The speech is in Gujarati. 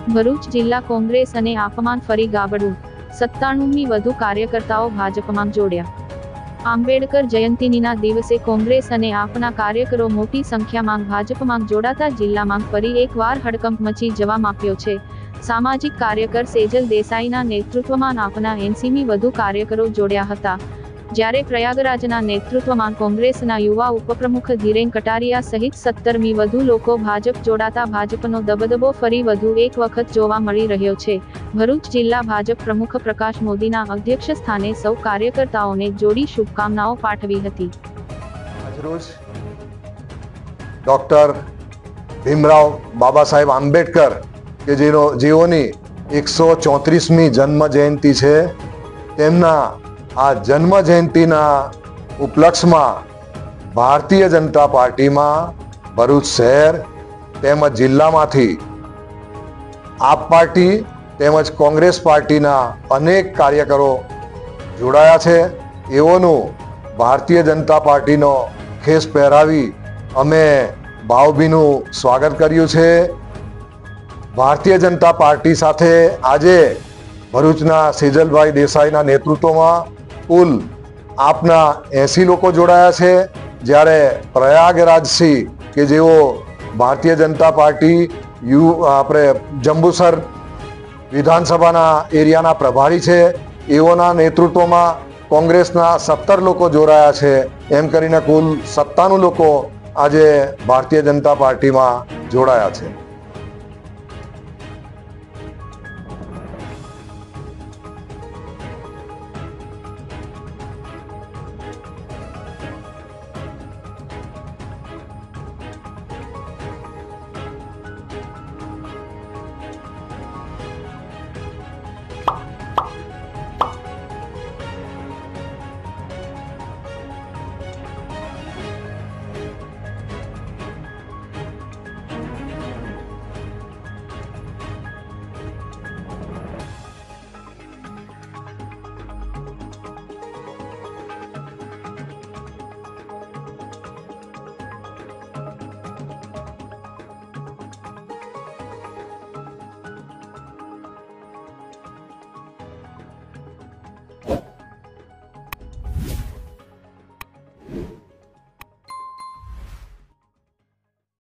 ભરૂચ જિલ્લા કોંગ્રેસ અને આપમાં ફરી ગાબડું, 97મી વધુ કાર્યકર્તાઓ ભાજપમાં જોડ્યા। આંબેડકર જયંતિના દિવસે કોંગ્રેસ અને આપના કાર્યકરો મોટી સંખ્યામાં ભાજપમાં જોડાતા જિલ્લામાં ફરી એકવાર હડકંપ મચી જવા પામ્યો છે। સામાજિક કાર્યકર સેજલ દેસાઈના નેતૃત્વમાં આપના 80મી વધુ કાર્યકરો જોડ્યા હતા, જ્યારે પ્રયાગરાજના નેતૃત્વમાં કોંગ્રેસના યુવા ઉપપ્રમુખ ધીરેન કટારિયા સહિત 17મી વધુ લોકો ભાજપ જોડાતા ભાજપનો દબદબો ફરી વધુ એક વખત જોવા મળી રહ્યો છે। ભરૂચ જિલ્લા ભાજપ પ્રમુખ પ્રકાશ મોદીના અધ્યક્ષ સ્થાને સૌ કાર્યકર્તાઓને જોડી શુભકામનાઓ પાઠવી હતી। આજરોજ ડોક્ટર ભીમરાવ બાબા સાહેબ આંબેડકર કે જેઓની 134મી જન્મ જયંતિ છે, તેમના આ જન્મ જયંતિના ઉપલક્ષમાં ભારતીય જનતા પાર્ટીમાં ભરૂચ શહેર તેમજ જિલ્લામાંથી આપ પાર્ટી તેમજ કોંગ્રેસ પાર્ટીના અનેક કાર્યકરો જોડાયા છે। એઓનું ભારતીય જનતા પાર્ટીનો ખેસ પહેરાવી અમે ભાવભીનું સ્વાગત કર્યું છે। ભારતીય જનતા પાર્ટી સાથે આજે ભરૂચના સેજલભાઈ દેસાઈના નેતૃત્વમાં કુલ આપના 80 લોકો જોડાયા છે, જ્યારે પ્રયાગરાજથી કે જેઓ ભારતીય જનતા પાર્ટી આપણે જંબુસર વિધાનસભાના એરિયાના પ્રભારી છે, એઓના નેતૃત્વમાં કોંગ્રેસના 17 લોકો જોડાયા છે। એમ કરીને કુલ 97 લોકો આજે ભારતીય જનતા પાર્ટીમાં જોડાયા છે।